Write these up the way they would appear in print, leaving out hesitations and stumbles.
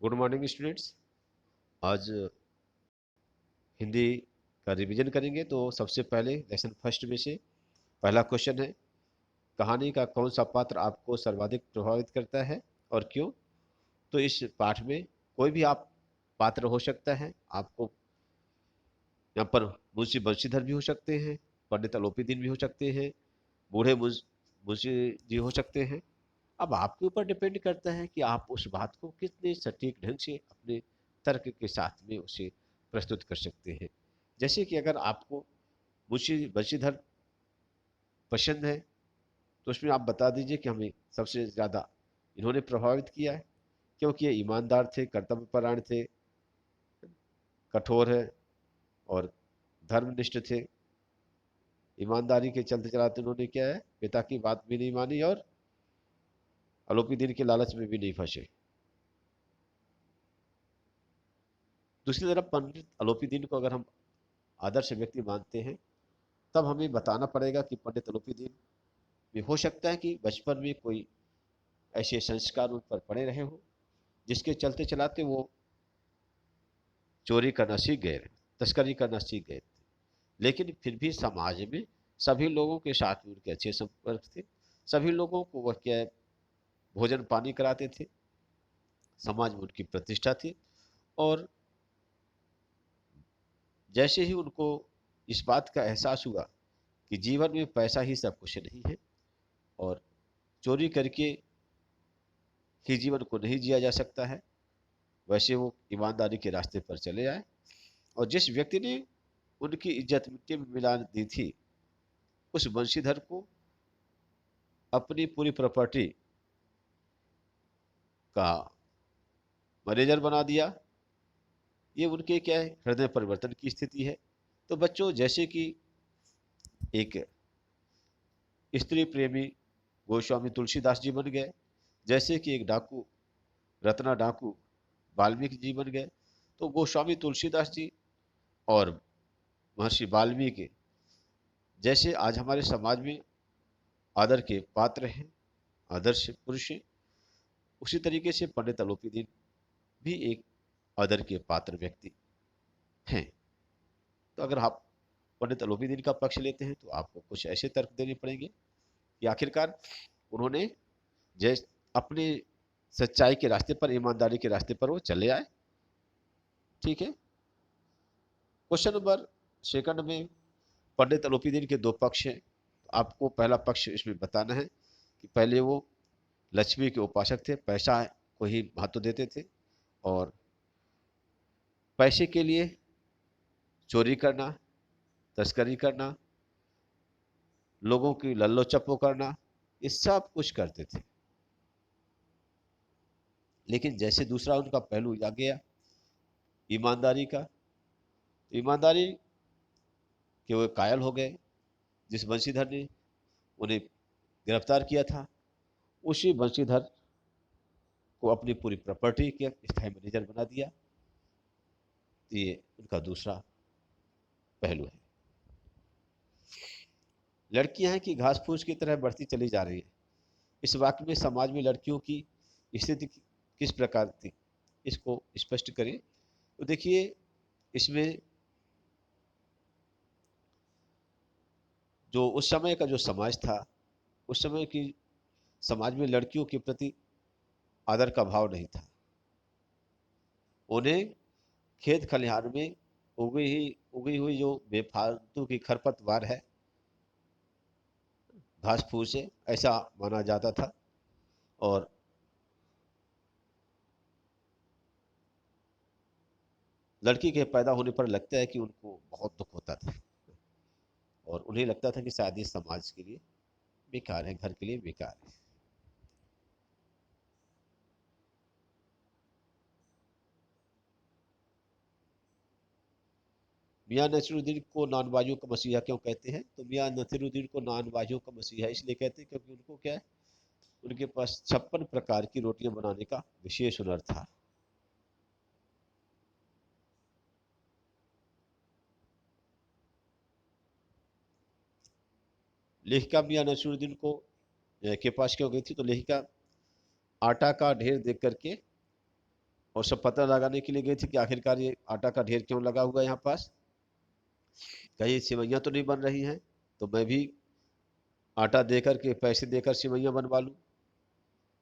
Good morning students. आज हिंदी का revision करेंगे। तो सबसे पहले लेसन फर्स्ट में से पहला क्वेश्चन है, कहानी का कौन सा पात्र आपको सर्वाधिक प्रभावित करता है और क्यों। तो इस पाठ में कोई भी आप पात्र हो सकता है। आपको यहाँ पर मुंशी बंशीधर भी हो सकते हैं, पंडित अलोपी दीन भी हो सकते हैं, बूढ़े मुंशी जी हो सकते हैं। अब आपके ऊपर डिपेंड करता है कि आप उस बात को कितने सटीक ढंग से अपने तर्क के साथ में उसे प्रस्तुत कर सकते हैं। जैसे कि अगर आपको मुंशी बंशीधर पसंद है तो उसमें आप बता दीजिए कि हमें सबसे ज़्यादा इन्होंने प्रभावित किया है क्योंकि ये ईमानदार थे, कर्तव्यपरायण थे, कठोर है और धर्मनिष्ठ थे। ईमानदारी के चलते चलाते उन्होंने क्या है, पिता की बात भी नहीं मानी और अलोपी दिन के लालच में भी नहीं फंसे। दूसरी तरफ पंडित अलोपी दीन को अगर हम आदर्श व्यक्ति मानते हैं तब हमें बताना पड़ेगा कि पंडित अलोपी दीन में हो सकता है कि बचपन में कोई ऐसे संस्कार उन पर पड़े रहे हो जिसके चलते चलाते वो चोरी करना सीख गए, तस्करी करना सीख गए। लेकिन फिर भी समाज में सभी लोगों के साथ में उनके अच्छे संपर्क थे। सभी लोगों को वह क्या है, भोजन पानी कराते थे। समाज में उनकी प्रतिष्ठा थी। और जैसे ही उनको इस बात का एहसास हुआ कि जीवन में पैसा ही सब कुछ नहीं है और चोरी करके ही जीवन को नहीं जिया जा सकता है, वैसे वो ईमानदारी के रास्ते पर चले आए। और जिस व्यक्ति ने उनकी इज्जत मिट्टी में मिला दी थी उस बंशीधर को अपनी पूरी प्रॉपर्टी का मैनेजर बना दिया। ये उनके क्या है, हृदय परिवर्तन की स्थिति है। तो बच्चों, जैसे कि एक स्त्री प्रेमी गोस्वामी तुलसीदास जी बन गए, जैसे कि एक डाकू रत्ना डाकू वाल्मीकि जी बन गए, तो गोस्वामी तुलसीदास जी और महर्षि वाल्मीकि जैसे आज हमारे समाज में आदर के पात्र हैं, आदर्श पुरुष हैं, उसी तरीके से पंडित अलोपी दीन भी एक आदर के पात्र व्यक्ति हैं। तो अगर आप पंडित अलोपी दीन का पक्ष लेते हैं तो आपको कुछ ऐसे तर्क देने पड़ेंगे कि आखिरकार उन्होंने जैसे अपने सच्चाई के रास्ते पर, ईमानदारी के रास्ते पर वो चले आए। ठीक है। क्वेश्चन नंबर सेकंड में पंडित अलोपी दीन के दो पक्ष हैं। आपको पहला पक्ष इसमें बताना है कि पहले वो लक्ष्मी के उपासक थे, पैसा को ही महत्व देते थे और पैसे के लिए चोरी करना, तस्करी करना, लोगों की लल्लो चप्पो करना, ये सब कुछ करते थे। लेकिन जैसे दूसरा उनका पहलू आ गया ईमानदारी का, तो ईमानदारी के वो कायल हो गए। जिस बंशीधर ने उन्हें गिरफ्तार किया था उसी बंशीधर को अपनी पूरी प्रॉपर्टी के स्थायी मैनेजर बना दिया। तो ये उनका दूसरा पहलू है। लड़कियां हैं कि घास फूस की तरह बढ़ती चली जा रही है। इस वाक्य में समाज में लड़कियों की स्थिति किस प्रकार थी, इसको स्पष्ट करें। तो देखिए, इसमें जो उस समय का जो समाज था, उस समय की समाज में लड़कियों के प्रति आदर का भाव नहीं था। उन्हें खेत खलिहान में उगी हुई जो बेफालतू की खरपतवार है, घास फूस है, ऐसा माना जाता था। और लड़की के पैदा होने पर लगता है कि उनको बहुत दुख होता था और उन्हें लगता था कि शायद ये समाज के लिए बेकार है, घर के लिए बेकार है। मियाँ नसीरुद्दीन को नानबाजियों का मसीहा क्यों कहते हैं? तो मियाँ नसीरुद्दीन को नानबाजियों का मसीहा इसलिए कहते हैं क्योंकि उनको क्या है, उनके पास 56 प्रकार की रोटियां बनाने का विशेष हुनर था। लेखिका मियाँ नसीरुद्दीन को के पास क्यों गई थी? तो लेखिका आटा का ढेर देख करके और सब पता लगाने के लिए गई थी कि आखिरकार ये आटा का ढेर क्यों लगा हुआ है यहाँ पास, कहीं सिवैयाँ तो नहीं बन रही हैं, तो मैं भी आटा दे कर के पैसे देकर सिवैयाँ बनवा लूँ।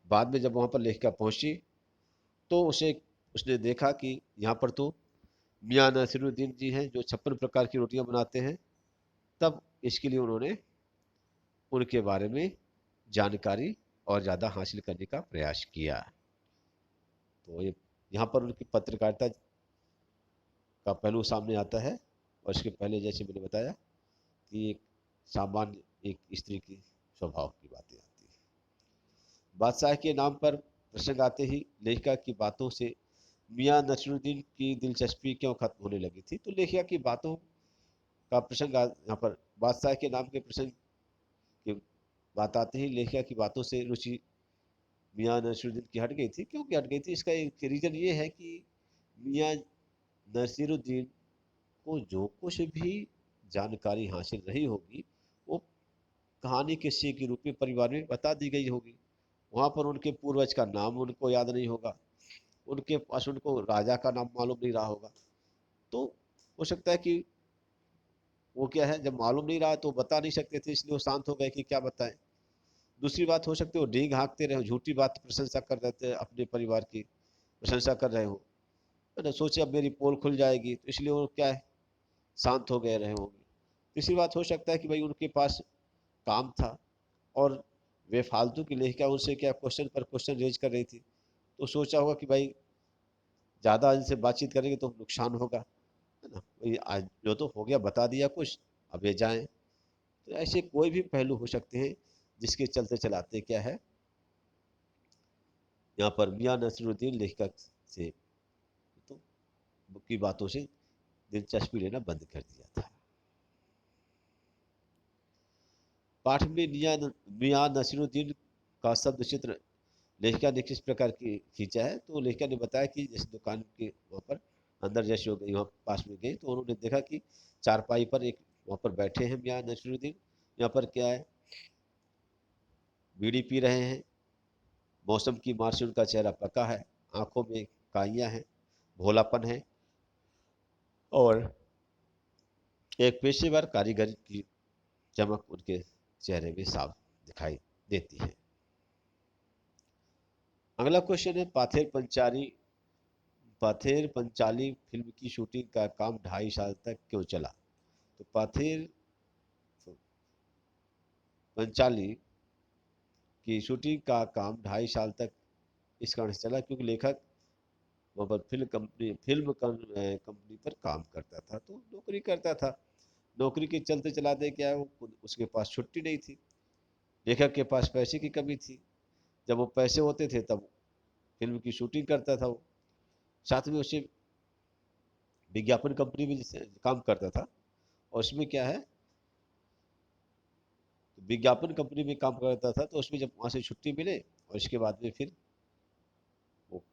बाद में जब वहाँ पर लेखिका पहुँची तो उसे उसने देखा कि यहाँ पर तो मियाँ नसीरुद्दीन जी हैं जो 56 प्रकार की रोटियां बनाते हैं। तब इसके लिए उन्होंने उनके बारे में जानकारी और ज़्यादा हासिल करने का प्रयास किया। तो ये यहाँ पर उनकी पत्रकारिता का पहलू सामने आता है। और इसके पहले जैसे मैंने बताया कि एक सामान्य एक स्त्री की स्वभाव की बातें आती है। बादशाह के नाम पर प्रसंग आते ही लेखिका की बातों से मियाँ नसरुद्दीन की दिलचस्पी क्यों खत्म होने लगी थी। तो लेखिका की बातों का प्रसंग यहाँ पर बादशाह के नाम के प्रसंग की बात आते ही लेखिका की बातों से रुचि मियाँ नसरुद्दीन की हट गई थी। क्यों की हट गई थी, इसका एक रीज़न ये है कि मियाँ नसीरुद्दीन को जो कुछ भी जानकारी हासिल रही होगी वो कहानी किस्से के रूप में परिवार में बता दी गई होगी। वहाँ पर उनके पूर्वज का नाम उनको याद नहीं होगा, उनके पास उनको राजा का नाम मालूम नहीं रहा होगा। तो हो सकता है कि वो क्या है, जब मालूम नहीं रहा तो बता नहीं सकते थे, इसलिए वो शांत हो गए कि क्या बताएं। दूसरी बात हो सकती है वो डींग हाँकते रहे, झूठी बात प्रशंसा कर रहे थे, अपने परिवार की प्रशंसा कर रहे हो, है ना, सोचे अब मेरी पोल खुल जाएगी, तो इसलिए वो क्या है शांत हो गए रहे होंगे। तीसरी बात हो सकता है कि भाई उनके पास काम था और वे फालतू की लेखिका उनसे क्या क्वेश्चन पर क्वेश्चन रेज कर रही थी, तो सोचा होगा कि भाई ज़्यादा इनसे बातचीत करेंगे तो नुकसान होगा, है ना, भाई आज जो तो हो गया बता दिया कुछ, अब ये जाएं। तो ऐसे कोई भी पहलू हो सकते हैं जिसके चलते चलाते क्या है, यहाँ पर मियाँ नसरुद्दीन लेखिका से तो की बातों से दिलचस्पी लेना बंद कर दिया था। पाठ में मियाँ नसीरुद्दीन का शब्द चित्र लेखिका ने किस प्रकार की खींचा है। तो लेखिका ने बताया कि जैसे दुकान के वहाँ पर अंदर जैसे हो गई, वहाँ पास में गई तो उन्होंने देखा कि चारपाई पर एक वहाँ पर बैठे हैं मियाँ नसीरुद्दीन। यहाँ पर क्या है, बीड़ी पी रहे हैं। मौसम की मार से उनका चेहरा पका है, आंखों में काइयाँ हैं, भोलापन है और एक पेशेवर कारीगर की चमक उनके चेहरे में साफ दिखाई देती है। अगला क्वेश्चन है पाथेर पंचाली फिल्म की शूटिंग का काम 2.5 साल तक क्यों चला। तो पाथेर पंचाली की शूटिंग का काम 2.5 साल तक इस कारण से चला क्योंकि लेखक वहाँ पर फिल्म कंपनी पर काम करता था, तो नौकरी करता था। नौकरी के चलते चलाते क्या है, वो उसके पास छुट्टी नहीं थी, लेखक के पास पैसे की कमी थी। जब वो पैसे होते थे तब फिल्म की शूटिंग करता था वो। साथ में उसे विज्ञापन कंपनी में जैसे काम करता था, और उसमें क्या है, विज्ञापन कंपनी में काम करता था, तो उसमें जब वहाँ से छुट्टी मिले और इसके बाद में फिर वो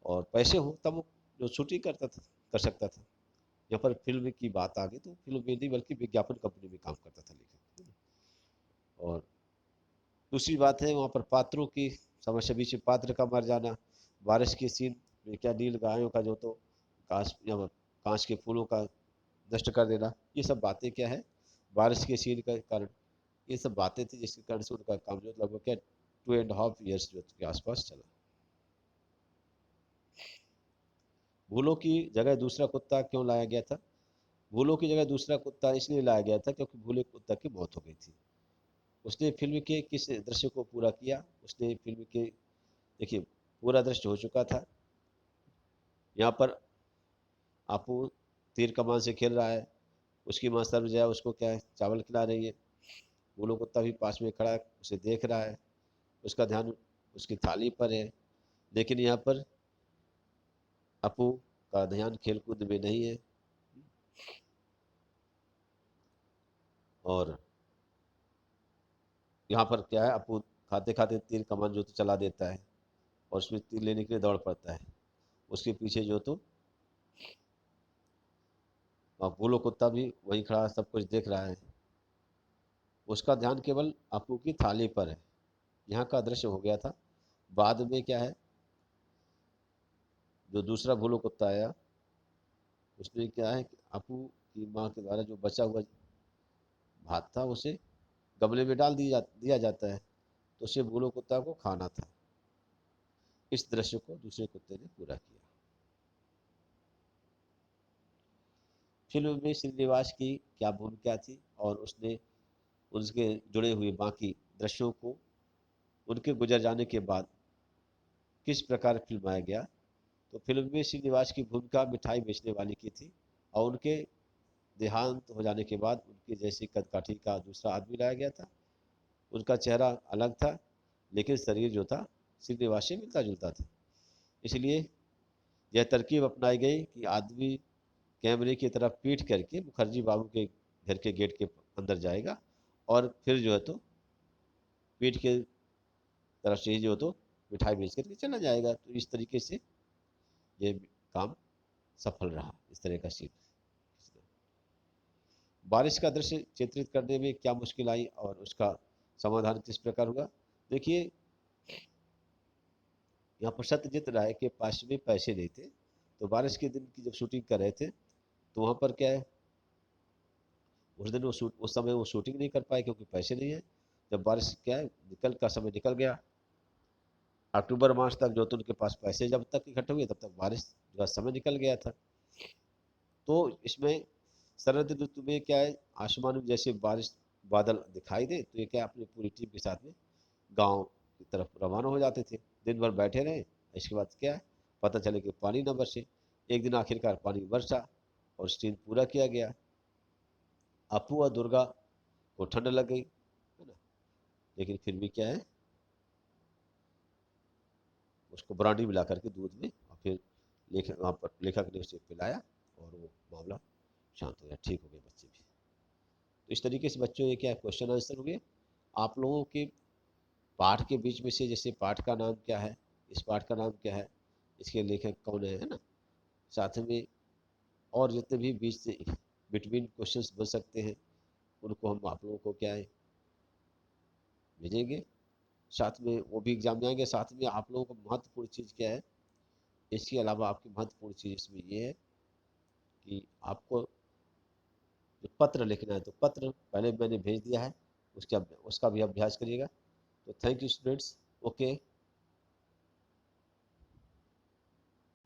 और पैसे हो तब वो जो शूटिंग करता था कर सकता था। यहाँ पर फिल्म की बात आ गई तो फिल्म में नहीं बल्कि विज्ञापन कंपनी में काम करता था लेखक। और दूसरी बात है वहाँ पर पात्रों की समस्या, बीच में पात्र का मर जाना, बारिश के सीन में क्या नील गायों का जो तो कांच या कांच के फूलों का नष्ट कर देना, ये सब बातें क्या है बारिश के सीन के कारण, ये सब बातें थी जिसके कारण से उनका काम जो लगभग क्या 2.5 years जो के आसपास चला। भूलों की जगह दूसरा कुत्ता क्यों लाया गया था। भूलों की जगह दूसरा कुत्ता इसलिए लाया गया था क्योंकि भूले कुत्ता की मौत हो गई थी। उसने फिल्म के किस दृश्य को पूरा किया। उसने फिल्म के देखिए पूरा दृश्य हो चुका था। यहाँ पर आपू तीर कमान से खेल रहा है, उसकी माँ सर्वजया उसको क्या है चावल खिला रही है, भूलो कुत्ता भी पास में खड़ा है उसे देख रहा है, उसका ध्यान उसकी थाली पर है। लेकिन यहाँ पर अपू का ध्यान खेल कूद में नहीं है। और यहाँ पर क्या है, अपू खाते खाते तीर कमान जो तो चला देता है और उसमें तीर लेने के लिए दौड़ पड़ता है। उसके पीछे जो तो भूलो कुत्ता भी वहीं खड़ा सब कुछ देख रहा है, उसका ध्यान केवल अपू की थाली पर है। यहाँ का दृश्य हो गया था। बाद में क्या है, जो दूसरा भोलू कुत्ता आया, उसने क्या है कि अपू की माँ के द्वारा जो बचा हुआ भात था उसे गमले में डाल दिया जाता है, तो उसे भोलू कुत्ता को खाना था। इस दृश्य को दूसरे कुत्ते ने पूरा किया। फिल्म में श्रीनिवास की क्या भूमिका थी और उसने उसके जुड़े हुए बाकी दृश्यों को उनके गुजर जाने के बाद किस प्रकार फिल्माया गया। तो फिल्म में श्रीनिवास की भूमिका मिठाई बेचने वाले की थी और उनके देहांत हो जाने के बाद उनके जैसे कदकाठी का दूसरा आदमी लाया गया था। उनका चेहरा अलग था, लेकिन शरीर जो था श्रीनिवास से मिलता जुलता था। इसलिए यह तरकीब अपनाई गई कि आदमी कैमरे की तरफ पीठ करके मुखर्जी बाबू के घर के गेट के अंदर जाएगा और फिर जो है तो पीठ के तरफ से ही जो है तो मिठाई बेच करके चला जाएगा। तो इस तरीके से ये काम सफल रहा। इस तरह का सीन। बारिश का दृश्य चित्रित करने में क्या मुश्किल आई और उसका समाधान किस प्रकार हुआ। देखिए, यहाँ पर सत्यजीत राय के पास में पैसे नहीं थे, तो बारिश के दिन की जब शूटिंग कर रहे थे तो वहाँ पर क्या है, उस दिन उस समय वो शूटिंग नहीं कर पाए क्योंकि पैसे नहीं है। जब बारिश क्या है निकल का समय निकल गया, अक्टूबर मार्च तक जो तो उनके पास पैसे जब तक इकट्ठे हुए तब तक बारिश जो है समय निकल गया था। तो इसमें शरद ऋतु में क्या है, आसमान में जैसे बारिश बादल दिखाई दे तो ये क्या अपनी पूरी टीम के साथ में गांव की तरफ रवाना हो जाते थे। दिन भर बैठे रहे, इसके बाद क्या है, पता चले कि पानी न बरसे। एक दिन आखिरकार पानी बरसा और सीन पूरा किया गया। अपू और दुर्गा को ठंड लग गई, है ना, लेकिन फिर भी क्या है, उसको ब्रांडी मिला करके दूध में और फिर लेखक वहाँ पर लेखक ने उसे पिलाया और वो मामला शांत हो गया, ठीक हो गए बच्चे भी। तो इस तरीके से बच्चों ये क्या क्वेश्चन आंसर हो गए। आप लोगों के पाठ के बीच में से जैसे पाठ का नाम क्या है, इस पाठ का नाम क्या है, इसके लेखक कौन है ना, साथ में और जितने भी बीच से बिटवीन क्वेश्चंस बन सकते हैं उनको हम आप लोगों को क्या है भेजेंगे। साथ में वो भी एग्जाम में आएंगे। साथ में आप लोगों को महत्वपूर्ण चीज़ क्या है, इसके अलावा आपकी महत्वपूर्ण चीज़ इसमें ये है कि आपको जो पत्र लिखना है तो पत्र पहले मैंने भेज दिया है, उसका भी अभ्यास करिएगा। तो थैंक यू स्टूडेंट्स। ओके।